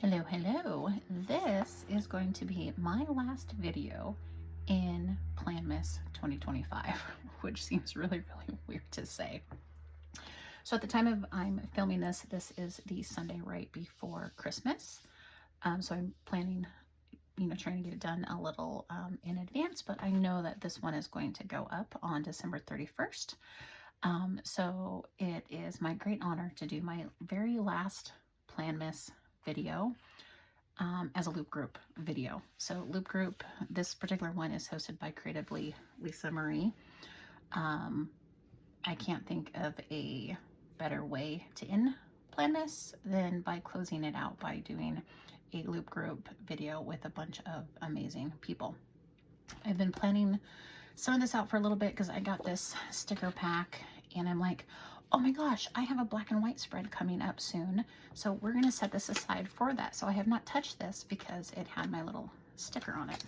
Hello. This is going to be my last video in Planmas 2025, which seems really weird to say. So at the time of I'm filming this is the Sunday right before Christmas. So I'm planning, trying to get it done a little in advance, but I know that this one is going to go up on December 31st. So it is my great honor to do my very last Planmas video as a Loop Group video. So Loop Group, this particular one is hosted by Creatively Lisa Marie. I can't think of a better way to end Planmas than by closing it out by doing a Loop Group video with a bunch of amazing people. I've been planning some of this out for a little bit because I got this sticker pack and I'm like, oh my gosh, I have a black and white spread coming up soon. So we're going to set this aside for that. So I have not touched this because it had my little sticker on it.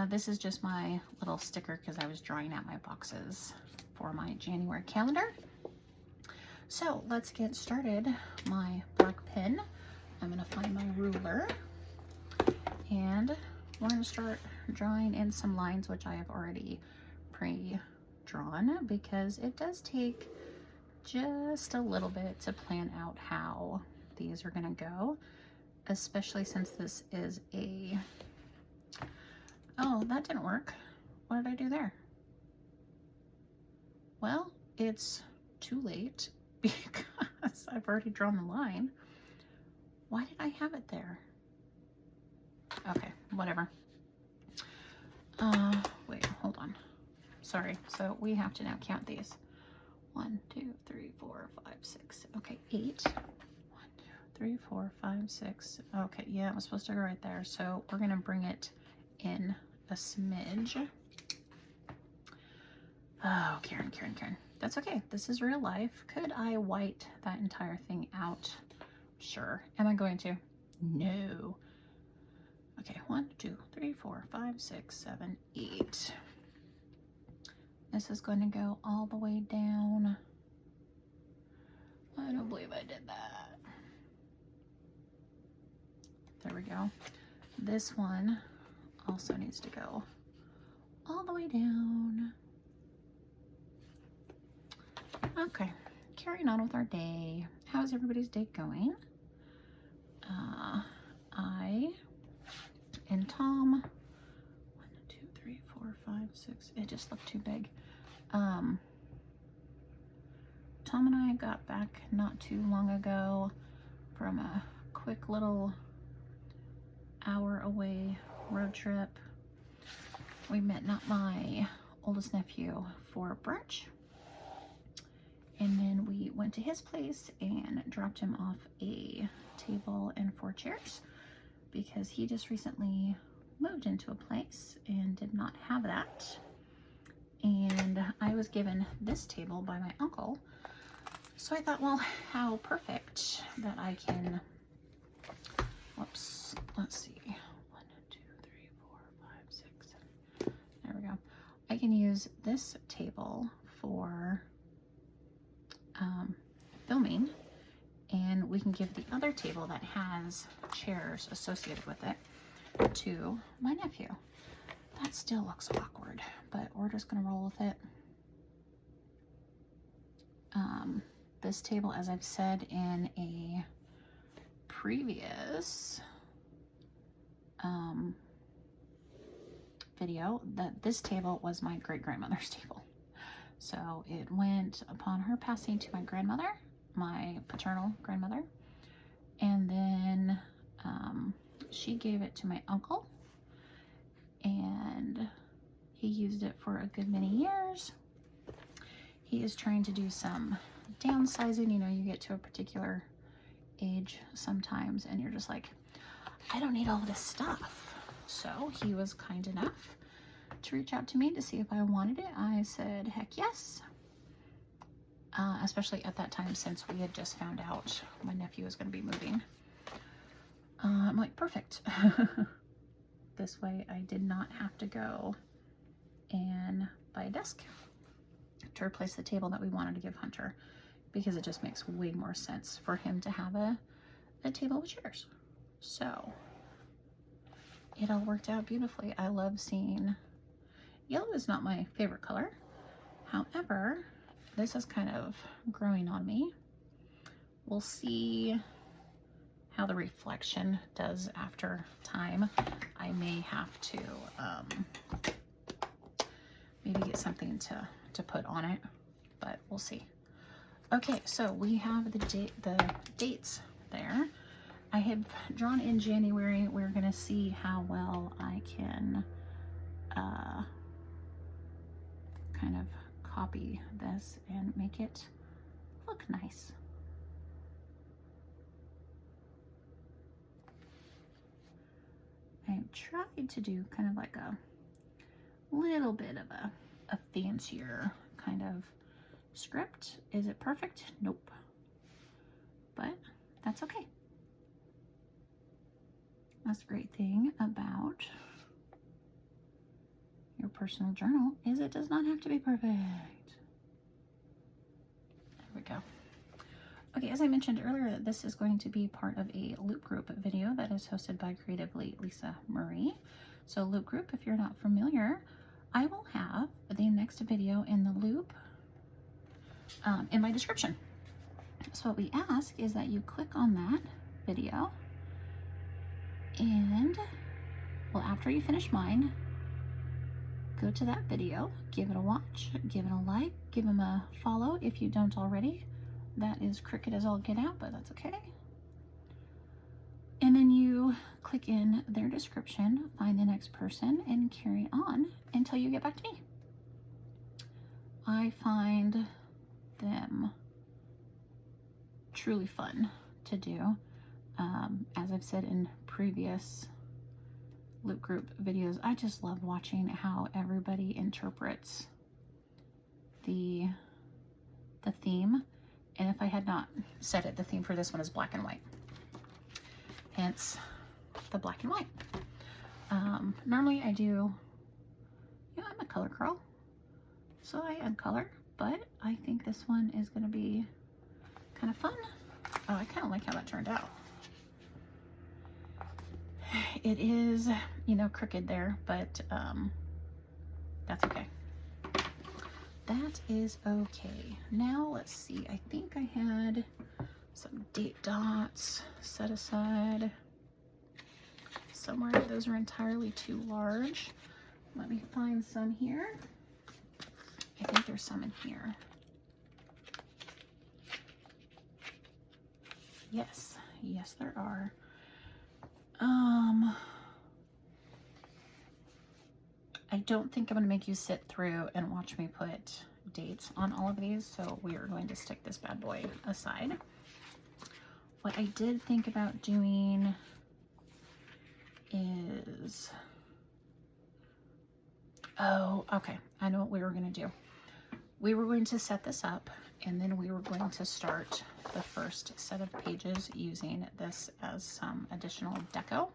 This is just my little sticker because I was drawing out my boxes for my January calendar. So let's get started. My black pen. I'm going to find my ruler and we're going to start drawing in some lines, which I have already pre-drawn because it does take just a little bit to plan out how these are going to go, especially since this is a, oh, that didn't work. What did I do there? Well, it's too late because I've already drawn the line. Why did I have it there? Okay, whatever. Wait, hold on. Sorry. So we have to now count these. 1, 2, 3, 4, 5, 6. Okay, 8. 1, 2, 3, 4, 5, 6. Okay, yeah, it was supposed to go right there. So we're gonna bring it in a smidge. Oh, Karen. That's okay. This is real life. Could I white that entire thing out? Sure. Am I going to? No. Okay, 1, 2, 3, 4, 5, 6, 7, 8. This is going to go all the way down. I don't believe I did that. There we go. This one also needs to go all the way down. Okay, carrying on with our day. How's everybody's day going? I and Tom, 1, 2, 3, 4, 5, 6. It just looked too big. Tom and I got back not too long ago from a quick little hour away road trip. We met my oldest nephew for brunch, and then we went to his place and dropped him off a table and 4 chairs because he just recently moved into a place and did not have that. And I was given this table by my uncle. So I thought, well, how perfect that I can, whoops, let's see, 1, 2, 3, 4, 5, 6, 7. There we go. I can use this table for filming, and we can give the other table that has chairs associated with it to my nephew. That still looks awkward, but we're just gonna roll with it. This table, as I've said in a previous video, that this table was my great-grandmother's table. So it went upon her passing to my grandmother, my paternal grandmother, and then she gave it to my uncle, and he used it for a good many years. He is trying to do some downsizing. You get to a particular age sometimes and you're just like, I don't need all this stuff. So he was kind enough to reach out to me to see if I wanted it. I said, heck yes. Especially at that time, since we had just found out my nephew was going to be moving. I'm like, perfect. This way I did not have to go and buy a desk to replace the table that we wanted to give Hunter, because it just makes way more sense for him to have a table with chairs. So it all worked out beautifully. I love seeing, yellow is not my favorite color. However, this is kind of growing on me. We'll see how the reflection does after time. I may have to maybe get something to put on it, but we'll see. Okay, so we have the dates there. I have drawn in January. We're gonna see how well I can kind of copy this and make it look nice. I tried to do kind of like a little bit of a fancier kind of script. Is it perfect? Nope. But that's okay. That's the great thing about your personal journal is it does not have to be perfect. There we go. Okay, as I mentioned earlier, this is going to be part of a Loop Group video that is hosted by Creatively Lisa Marie. So Loop Group, if you're not familiar, I will have the next video in the loop in my description. So what we ask is that you click on that video and, well, after you finish mine, go to that video, give it a watch, give it a like, give them a follow if you don't already. That is cricket as all get out, but that's okay. And then you click in their description, find the next person, and carry on until you get back to me. I find them truly fun to do. As I've said in previous Loop Group videos, I just love watching how everybody interprets the theme. And if I had not said it, the theme for this one is black and white. Hence the black and white. Normally I do, yeah, I'm a color girl, so I add color, but I think this one is going to be kind of fun. Oh, I kind of like how that turned out. It is, you know, crooked there, but that's okay. That is okay. Now let's see, I think I had some date dots set aside somewhere. Those are entirely too large. Let me find some here. I think there's some in here. Yes, yes there are. I don't think I'm going to make you sit through and watch me put dates on all of these, so we are going to stick this bad boy aside. What I did think about doing is, oh, okay, I know what we were going to do. We were going to set this up, and then we were going to start the first set of pages using this as some additional deco.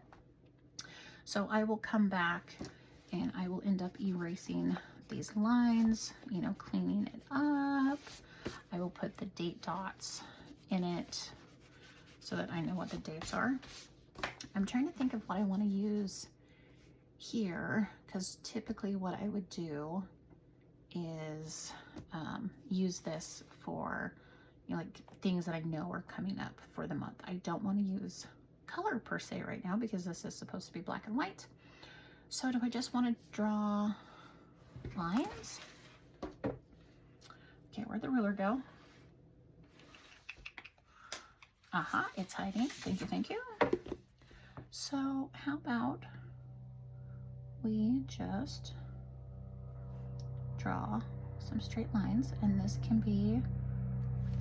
So I will come back and I will end up erasing these lines, you know, cleaning it up. I will put the date dots in it so that I know what the dates are. I'm trying to think of what I want to use here, because typically what I would do is use this for, you know, like things that I know are coming up for the month. I don't want to use color per se right now because this is supposed to be black and white. So do I just want to draw lines? Okay, where'd the ruler go? Aha, it's hiding. Thank you, thank you. So how about we just draw some straight lines, and this can be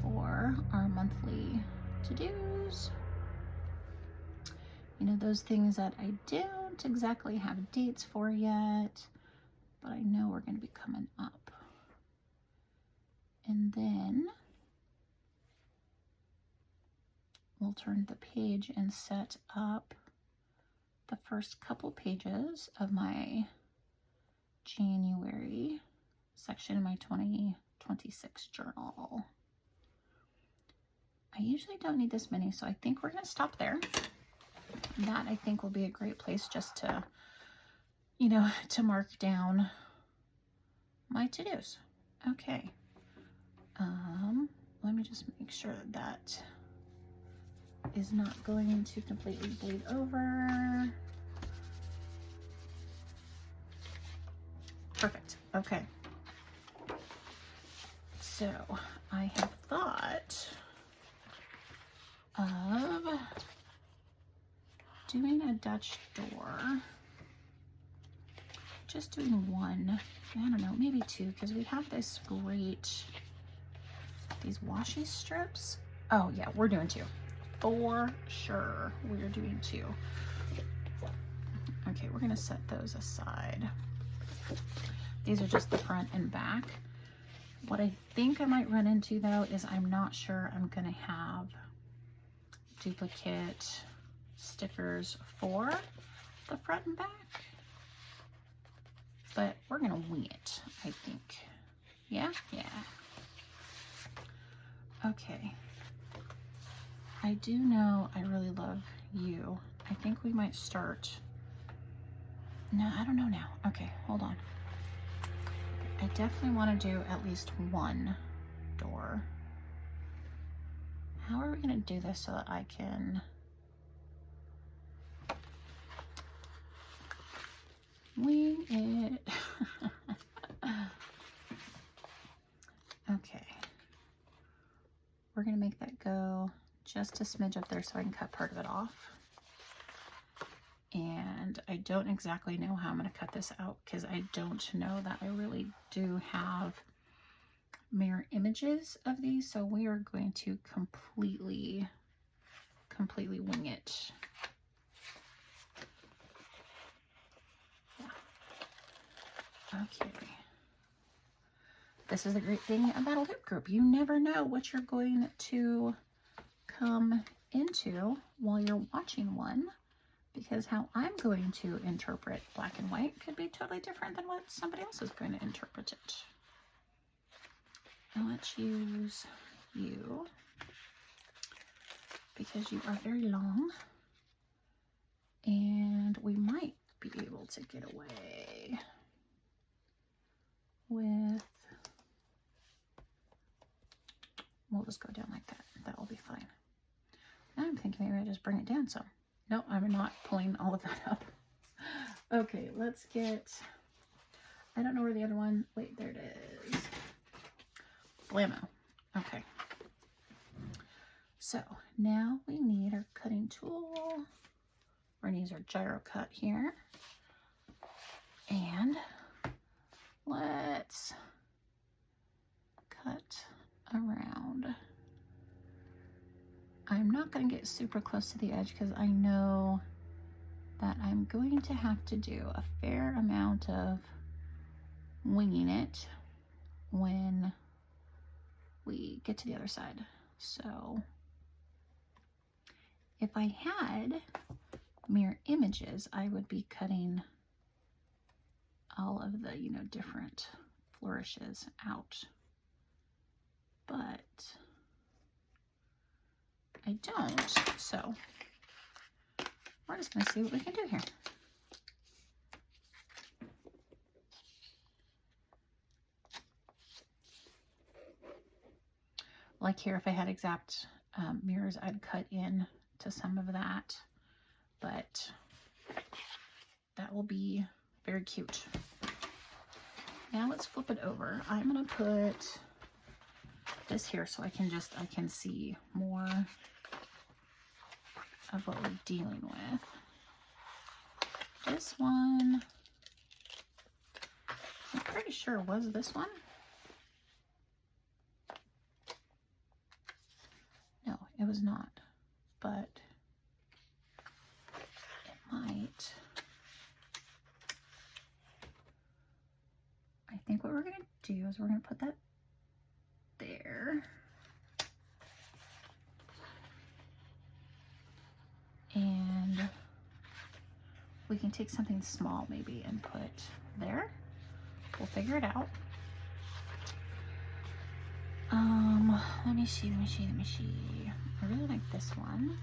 for our monthly to-dos. You know, those things that I don't exactly have dates for yet, but I know we're going to be coming up. And then we'll turn the page and set up the first couple pages of my January section in my 2026 journal. I usually don't need this many, so I think we're going to stop there. that I think will be a great place just to, you know, to mark down my to-dos. Okay. Let me just make sure that is not going to completely bleed over. Perfect. Okay. So I have thought of doing a Dutch door. Just doing one. I don't know, maybe two, because we have this great, these washi strips. Oh yeah, we're doing two. For sure, we're doing two. Okay, we're gonna set those aside. These are just the front and back. What I think I might run into though is I'm not sure I'm gonna have duplicate stickers for the front and back, but we're gonna wing it, I think. Yeah. Okay. I do know I really love you. I think we might start. No, I don't know now. Okay, hold on. I definitely want to do at least one door. How are we going to do this so that I can wing it? Okay. We're going to make that go just a smidge up there so I can cut part of it off. And I don't exactly know how I'm going to cut this out because I don't know that I really do have mirror images of these. So we are going to completely wing it. Yeah. Okay. This is the great thing about a loop group. You never know what you're going to come into while you're watching one, because how I'm going to interpret black and white could be totally different than what somebody else is going to interpret it. Now let's use you because you are very long and we might be able to get away with, we'll just go down like that. That will be fine. Now I'm thinking maybe I just bring it down some. No, I'm not pulling all of that up. Okay, let's get, I don't know where the other one, wait, there it is. Blammo. Okay. So now we need our cutting tool. We're gonna use our gyro cut here. And let's cut around. I'm not going to get super close to the edge because I know that I'm going to have to do a fair amount of winging it when we get to the other side. So if I had mirror images, I would be cutting all of the, you know, different flourishes out. But I don't, so we're just going to see what we can do here. Like here, if I had exact mirrors, I'd cut in to some of that, but that will be very cute. Now let's flip it over. I'm going to put this here so I can see more of what we're dealing with. This one, I'm pretty sure was this one. No, it was not, but it might. I think what we're going to do is we're going to put that there. And we can take something small maybe and put there. We'll figure it out. Let me see. I really like this one.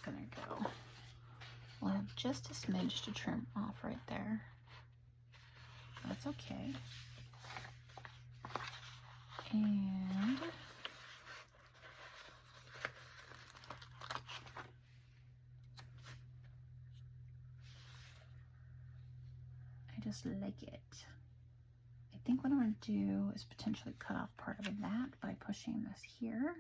gonna go. We'll have just a smidge to trim off right there. That's okay. And I just like it. I think what I'm going to do is potentially cut off part of that by pushing this here.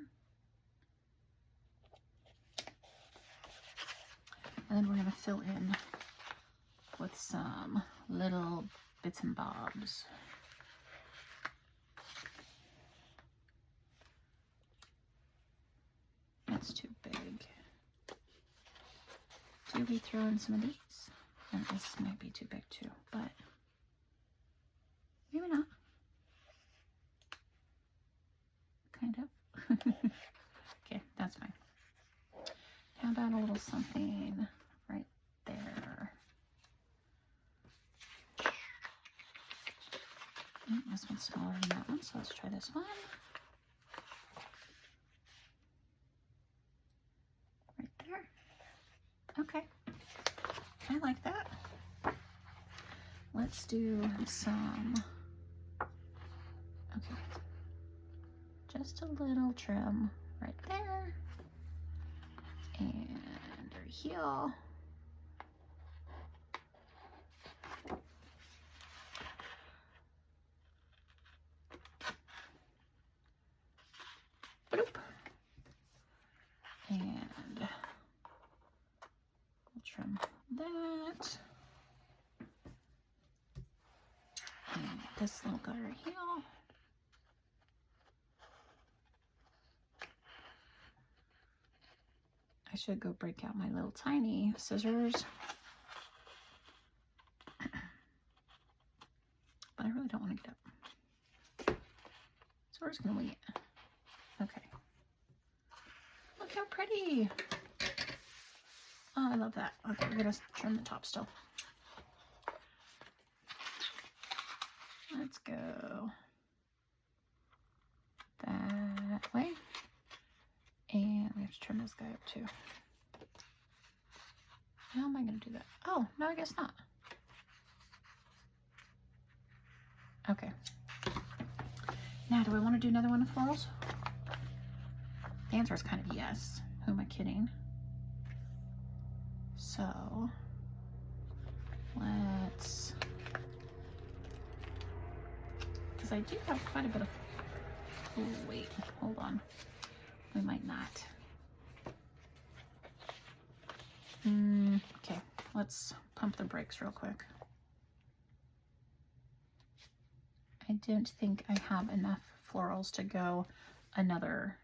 And then we're going to fill in with some little bits and bobs. That's too big. Do we throw in some of these? And this might be too big too, but maybe not. Kind of. Okay, that's fine. How about a little something right there? This one's smaller than that one, so let's try this one. Right there. Okay. I like that. Let's do some, okay, just a little trim right there. And our heel. Bloop. And we'll trim that. And this little gutter heel. I should go break out my little tiny scissors. But I really don't want to get up. So we're just going to wing it. Okay. Look how pretty. Oh, I love that. Okay, we're going to trim the top still. Let's go that way. And we have to trim this guy up too. How am I going to do that? Oh, no, I guess not. Okay. Now, do I want to do another one of florals? The answer is kind of yes. Who am I kidding? So, let's... Because I do have quite a bit of... Oh, wait. Hold on. We might not. Okay, let's pump the brakes real quick. I don't think I have enough florals to go another.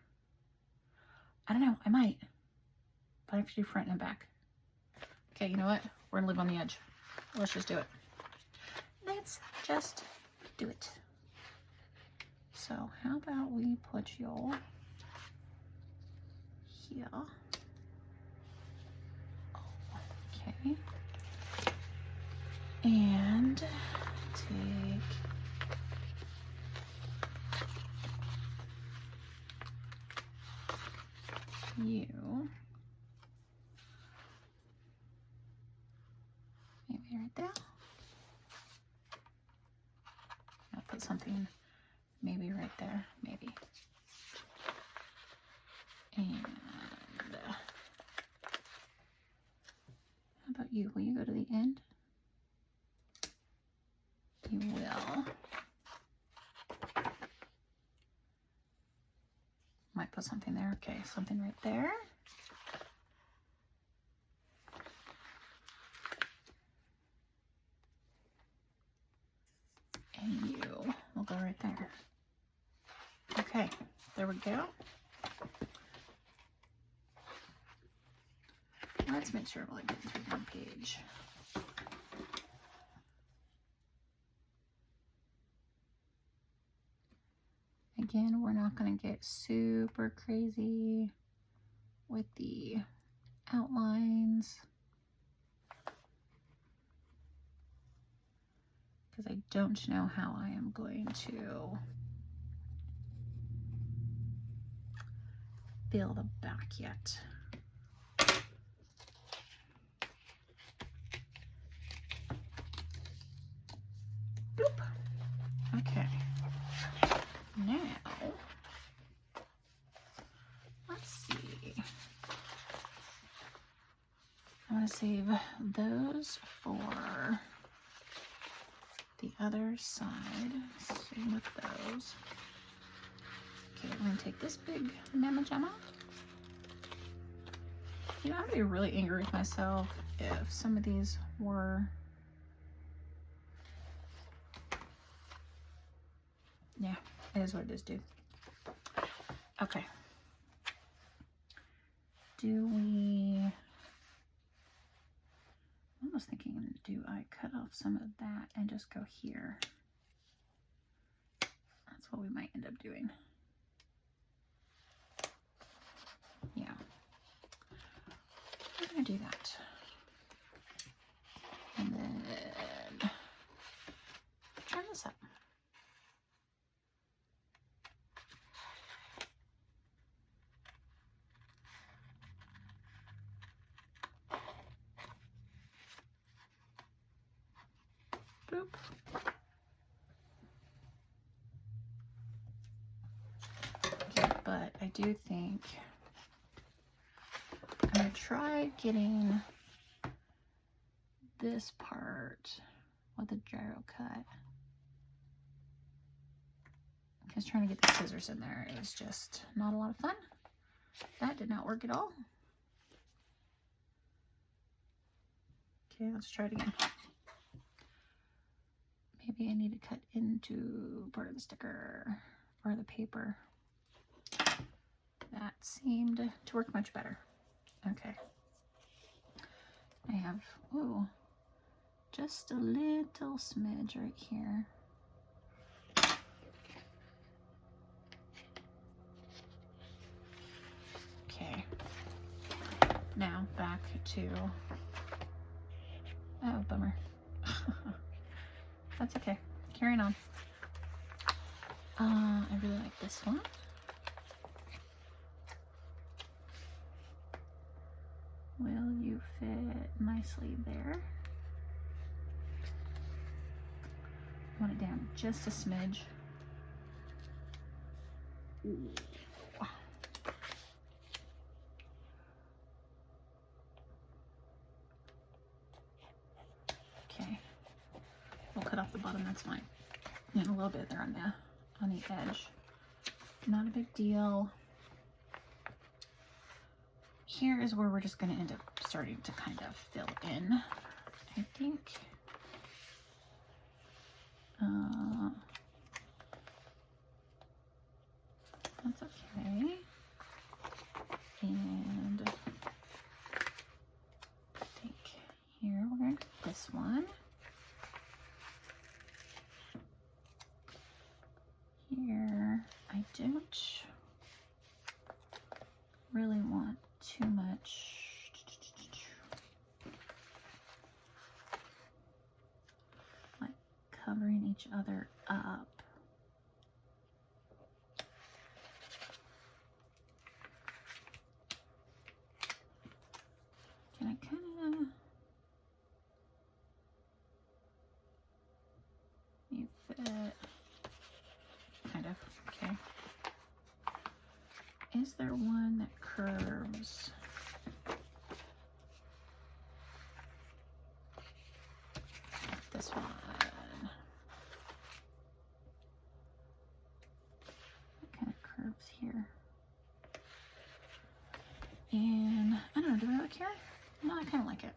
I don't know, I might. But I have to do front and back. Okay, you know what? We're gonna live on the edge. Let's just do it. Let's just do it. So how about we put you here. Okay. And take you. Maybe right there. I'll put something maybe right there, maybe. And how about you? Will you go to the end? You will. Might put something there. Okay, something right there. And you will go right there. Okay, there we go. Let's make sure we're getting through one page. Again, we're not going to get super crazy with the outlines because I don't know how I am going to fill the back yet. Boop. Okay. Now, let's see. I'm going to save those for the other side. Same with those. Okay, I'm going to take this big Mama Jamma. You know, I'm going to be really angry with myself if some of these were... Yeah, it is what it is, dude. Okay. Do we... I was thinking, do I cut off some of that and just go here? That's what we might end up doing. Yeah. We're going to do that. And then try this up. Boop. Okay, but I do think I'm going to try getting this part with a gyro cut. Because trying to get the scissors in there is just not a lot of fun. That did not work at all. Okay, let's try it again. Maybe I need to cut into part of the sticker or the paper. That seemed to work much better. Okay. I have, ooh, just a little smidge right here. Okay. Now back to, oh, bummer. That's okay. Carrying on. I really like this one. Will you fit nicely there? Want it down just a smidge. Ooh. Okay. We'll cut off the bottom, that's fine. And a little bit there on the edge. Not a big deal. Here is where we're just going to end up starting to kind of fill in, I think. That's okay. And I think here we're going to do this one. Here, I don't really want too much like covering each other up. Can I kind of, you fit, kind of, okay. Is there one that curves? This one. It kind of curves here. And I don't know, do I really care? No, I kind of like it.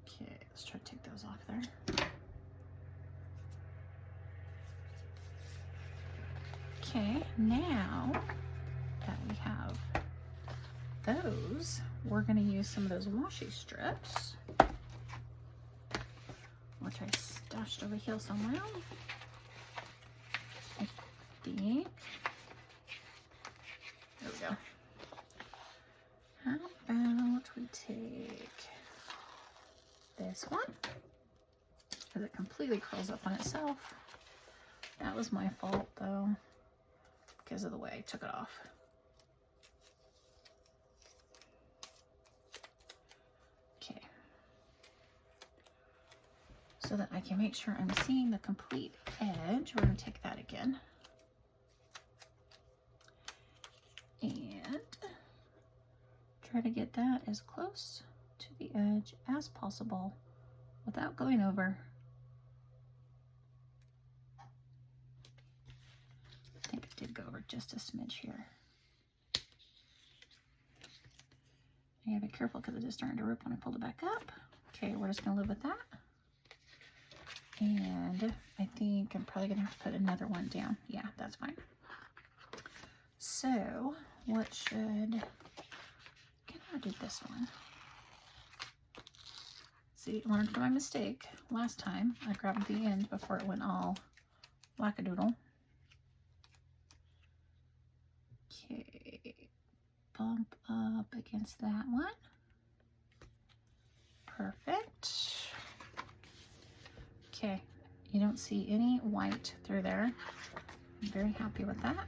Okay, let's try to take those off there. Okay, now that we have those, we're going to use some of those washi strips, which I stashed over here somewhere. I think. There we go. How about we take this one, because it completely curls up on itself. That was my fault though, because of the way I took it off. so that I can make sure I'm seeing the complete edge. We're going to take that again and try to get that as close to the edge as possible without going over. I think I did go over just a smidge here. I gotta be careful because it is starting to rip when I pulled it back up. Okay, we're just gonna live with that. And I think I'm probably gonna have to put another one down. Yeah, that's fine. So what should, I did this one. See, learned from my mistake last time. I grabbed the end before it went all wackadoodle. Okay, bump up against that one. Perfect. Okay, you don't see any white through there. I'm very happy with that.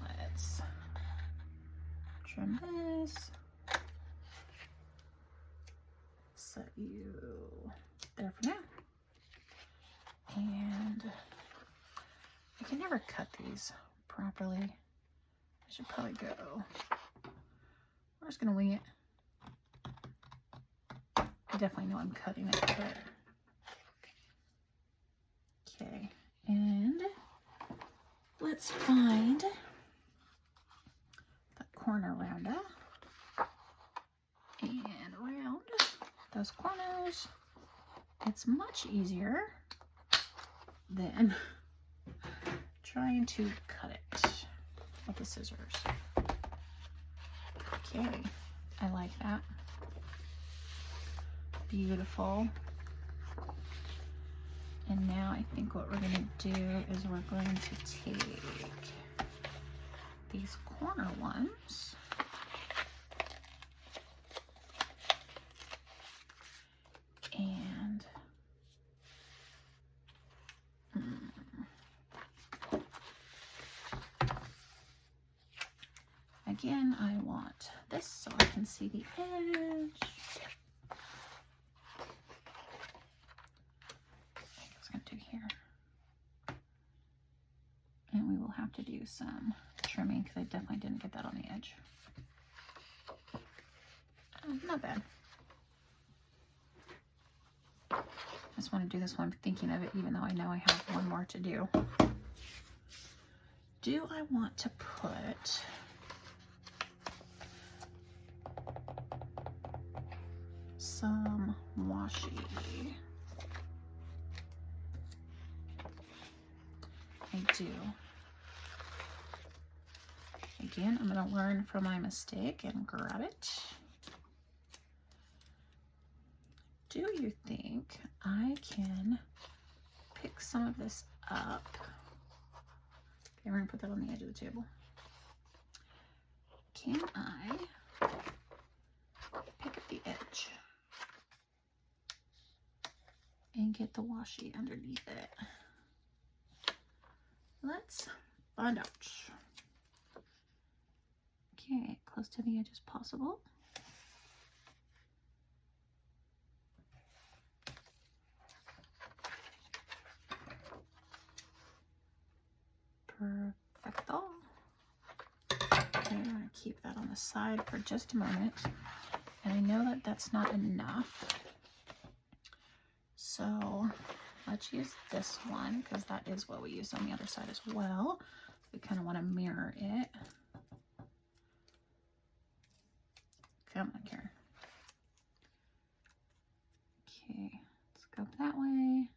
Let's trim this. Set you there for now. And I can never cut these properly. I should probably go. We're just gonna wing it. I definitely know I'm cutting it, but okay. And let's find the corner roundup and around those corners. It's much easier than trying to cut it with the scissors. Okay, I like that. Beautiful. And now I think what we're going to do is we're going to take these corner ones and again, I want this so I can see the edge. Here, and we will have to do some trimming because I definitely didn't get that on the edge. Not bad. I just want to do this while I'm thinking of it, even though I know I have one more to do. Do I want to put some washi? I do. Again, I'm going to learn from my mistake and grab it. Do you think I can pick some of this up? Okay, we're going to put that on the edge of the table. Can I pick up the edge and get the washi underneath it? Let's find out. Okay, close to the edge as possible. Perfecto. Okay, I'm going to keep that on the side for just a moment. And I know that that's not enough. So let's use this one because that is what we use on the other side as well. We kind of want to mirror it. Come on, Karen. Okay, let's go that way.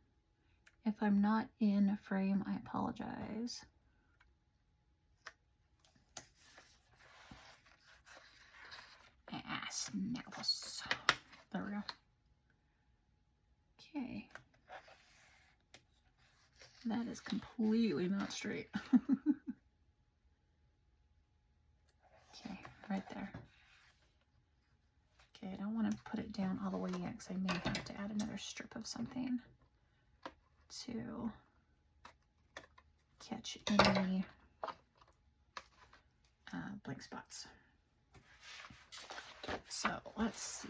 If I'm not in frame, I apologize. Snaggles. There we go. Okay. That is completely not straight. Okay, right there. Okay, I don't want to put it down all the way yet because I may have to add another strip of something to catch any blank spots. So let's see.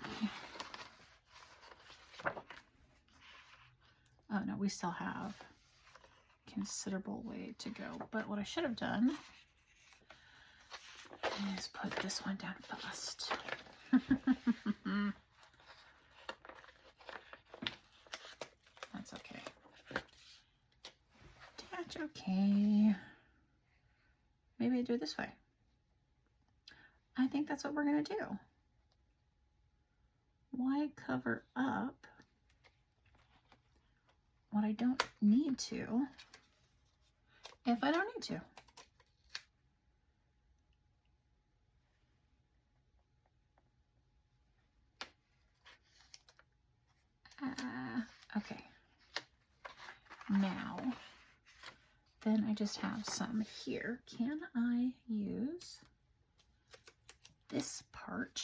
Oh no, we still have considerable way to go. But what I should have done is put this one down first. That's okay. That's okay. Maybe I do it this way. I think that's what we're going to do. Why cover up what I don't need to if I don't need to? Okay. Now, then I just have some here. Can I use this part?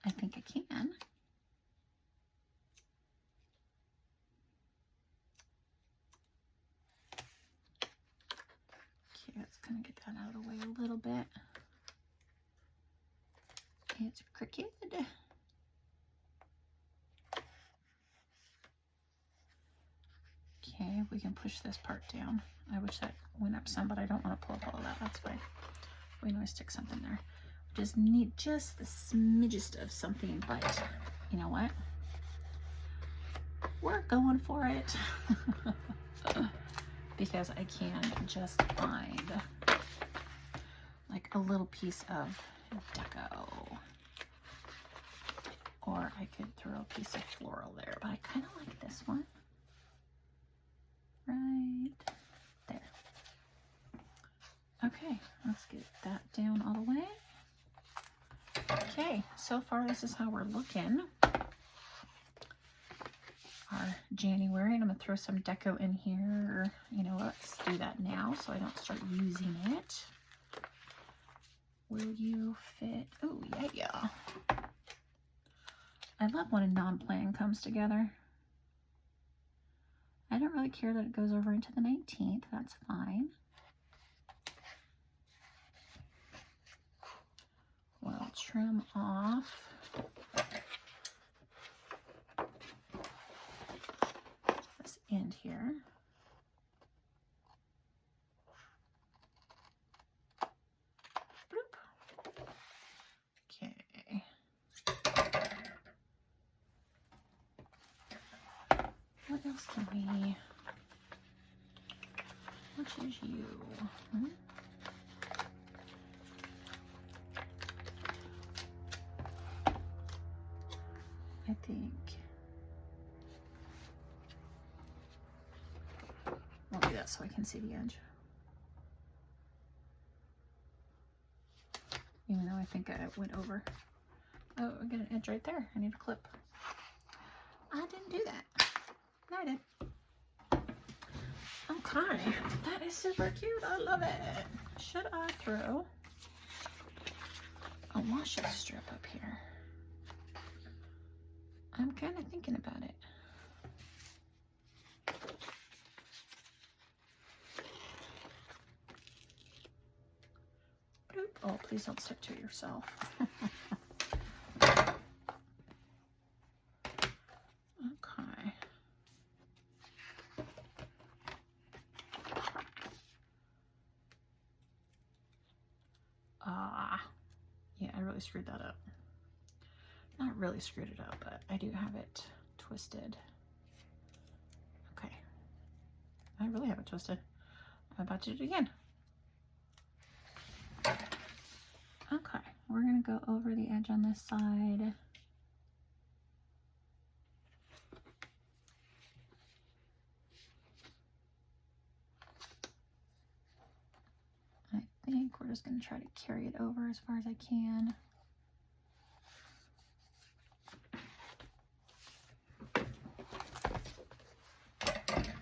I think I can. Okay, let's kind of get that out of the way a little bit. It's crooked. Okay, we can push this part down. I wish that went up some, but I don't want to pull up all of that. That's fine. We can always stick something there. Just need just the smidgest of something, but you know what? We're going for it. Because I can just find like a little piece of deco. Or I could throw a piece of floral there, but I kind of like this one. Right there. Okay, let's get that down all the way. Okay, so far this is how we're looking. Our January, and I'm gonna throw some deco in here. You know, let's do that now so I don't start using it. Will you fit? Oh, yeah. I love when a non-plan comes together. I don't really care that it goes over into the 19th. That's fine. We'll trim off this end here. Bloop. Okay. What else can we, which is you? I think I'll do that so I can see the edge. Even though I think I went over. Oh, I got an edge right there. I need a clip. I didn't do that. No, I did. Okay, that is super cute. I love it. Should I throw a washi strip up here? I'm kind of thinking about it. Bloop. Oh, please don't stick to yourself. Okay. Yeah, I really screwed that up. Not really screwed it up, but I do have it twisted. Okay. I really have it twisted. I'm about to do it again. Okay, we're gonna go over the edge on this side. I think we're just gonna try to carry it over as far as I can.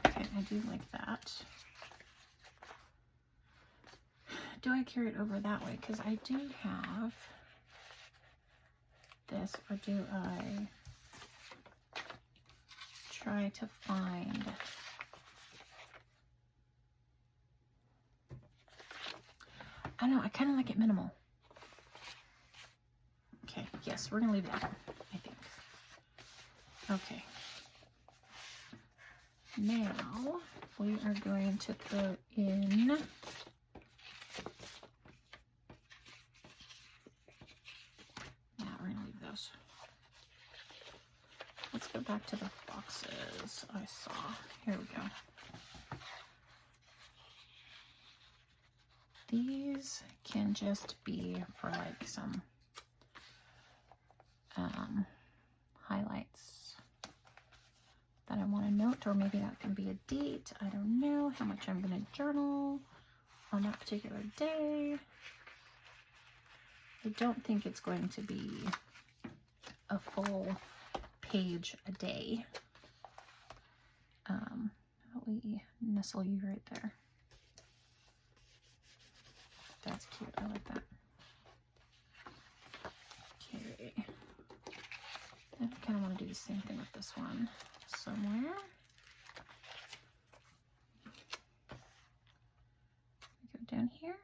Okay, I do like that. Do I carry it over that way? Because I do have this, or do I try to find I don't know, I kind of like it minimal. Yes, we're gonna leave that, I think. Okay. Now we are going to put in we're gonna leave those. Let's go back to the boxes I saw. Here we go. These can just be for like some highlights that I want to note, or maybe that can be a date. I don't know how much I'm going to journal on that particular day. I don't think it's going to be a full page a day. We nestle you right there. That's cute. I like that. Okay. I kind of want to do the same thing with this one somewhere. Go down here.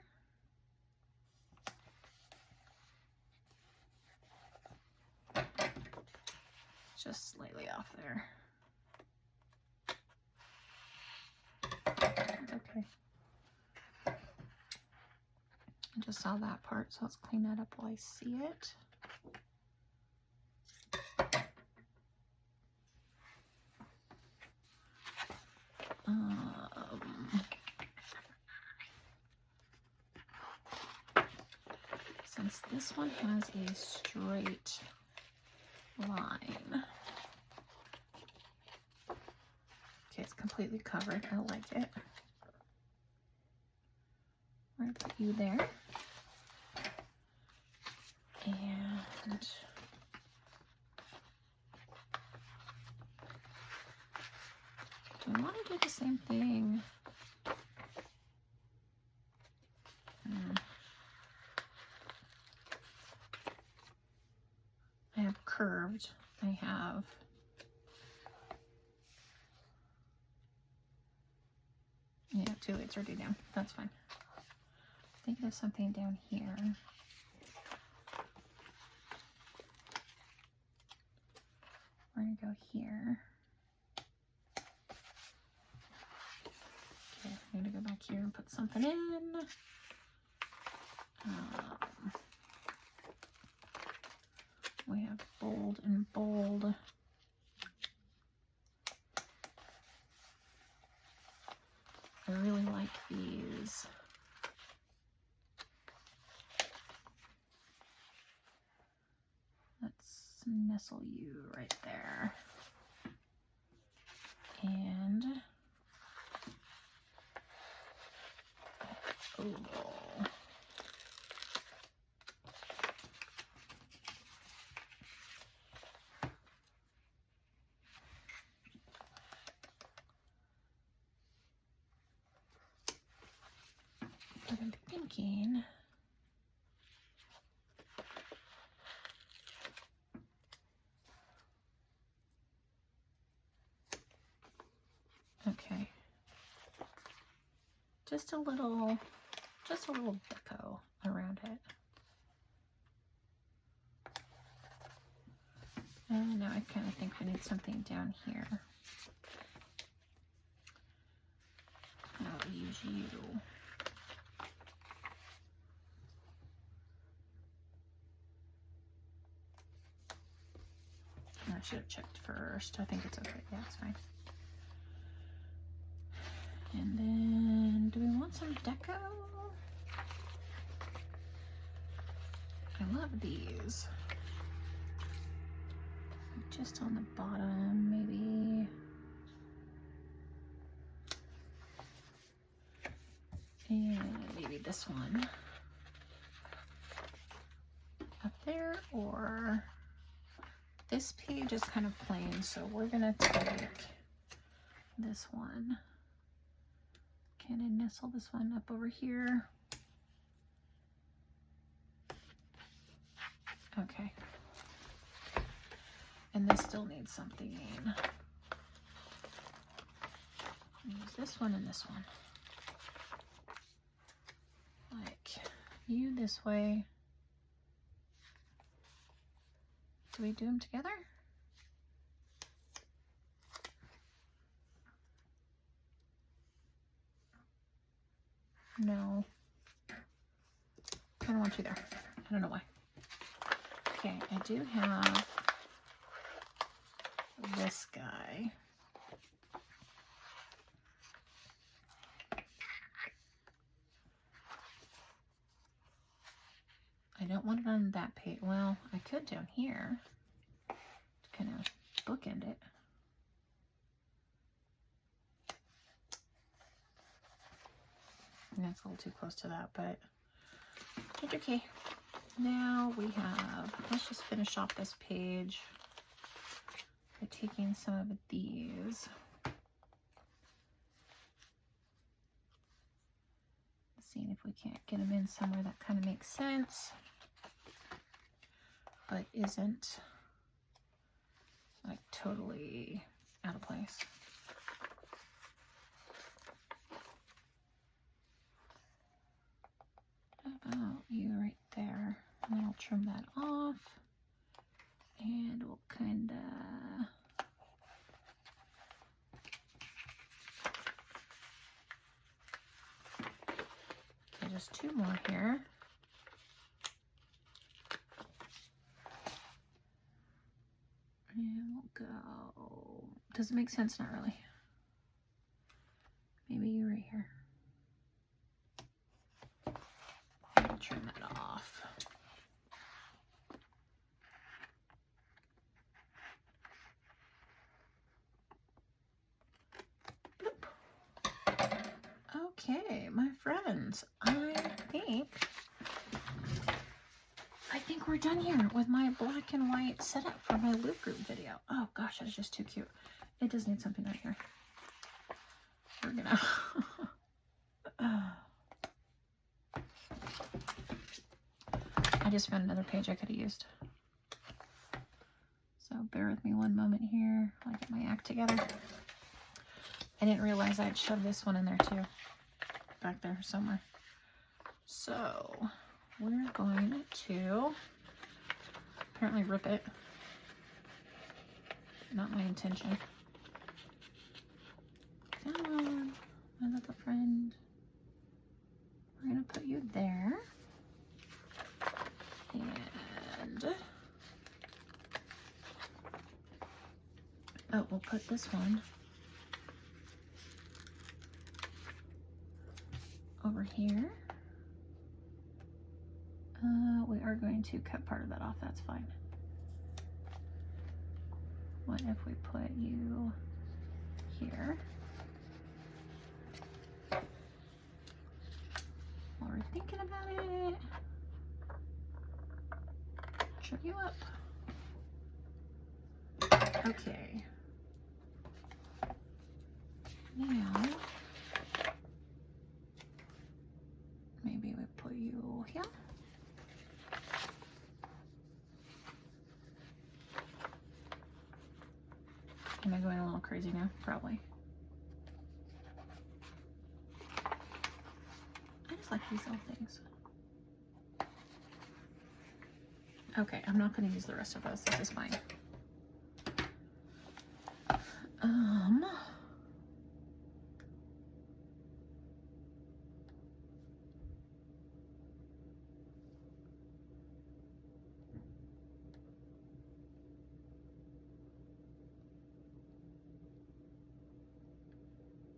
Just slightly off there. Okay. I just saw that part, so let's clean that up while I see it. Since this one has a straight line. Okay, it's completely covered. I like it. We're going to put you there. And do I want to do the same thing? I have curved. I have two lights already down. That's fine. Thinking of something down here. We're gonna go here. Okay, I need to go back here and put something in. We have bold and bold. I really like these. Let's nestle you right there. And oval. But I'm thinking okay, just a little deco around it. And now I kind of think we need something down here. I'll use you. I should have checked first. I think it's okay. Yeah, it's fine. And then, do we want some deco? I love these. Just on the bottom, maybe. And maybe this one up there, or this page is kind of plain, so we're gonna take this one. Can I nestle this one up over here? Okay. And this still needs something. Use this one and this one. Like you this way. Do we do them together? No. I don't want you there. I don't know why. Okay, I do have this guy. I don't want it on that page. Well, I could down here to kind of bookend it. And that's a little too close to that, but it's okay. Now we have, let's just finish off this page by taking some of these. Seeing if we can't get them in somewhere that kind of makes sense, but isn't like totally out of place. How about you right there? And then I'll trim that off, and we'll kind of just two more here. And we'll go, does it make sense? Not really. Maybe you right here. I'll trim that off. Bloop. Okay, my friends, I think we're done here with my black and white setup for my loop group video. Oh gosh, that is just too cute. It does need something right here. We're gonna I just found another page I could have used. So bear with me one moment here while I get my act together. I didn't realize I'd shoved this one in there too. Back there somewhere. So we're going to apparently rip it. Not my intention. Come on, my little friend. We're gonna put you there. And oh, we'll put this one over here. We are going to cut part of that off, that's fine. What if we put you here? While we're thinking about it, trim you up. Okay. Now, maybe we put you here. Am I going a little crazy now? Probably. I just like these little things. Okay, I'm not going to use the rest of those. This is fine.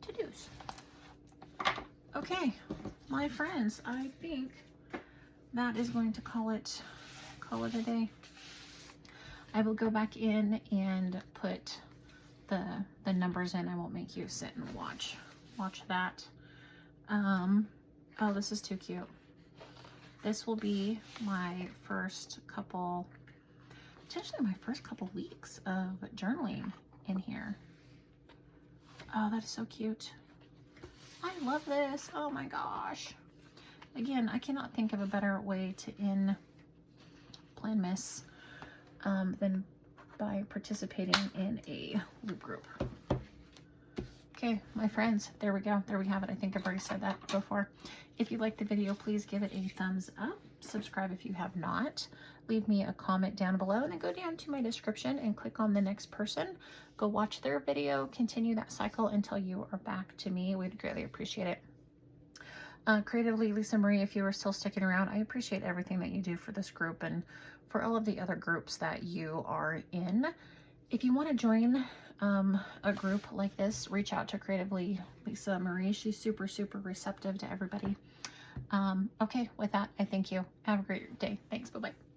To-dos. Okay, my friends, I think that is going to call it a day. I will go back in and put the numbers in. I won't make you sit and watch that. Oh, this is too cute. This will be my first couple, potentially my first couple weeks of journaling in here. Oh, that is so cute. I love this. Oh my gosh. Again, I cannot think of a better way to end Planmas than by participating in a loop group. Okay, my friends, there we go. There we have it. I think I've already said that before. If you liked the video, please give it a thumbs up. subscribe if you have not. Leave me a comment down below, and then go down to my description and click on the next person. Go watch their video, continue that cycle until you are back to me. We'd greatly appreciate it. Creatively Lisa Marie, if you are still sticking around, I appreciate everything that you do for this group and for all of the other groups that you are in. If you want to join a group like this, reach out to Creatively Lisa Marie. She's super, super receptive to everybody. Okay, with that, I thank you. Have a great day. Thanks. Bye-bye.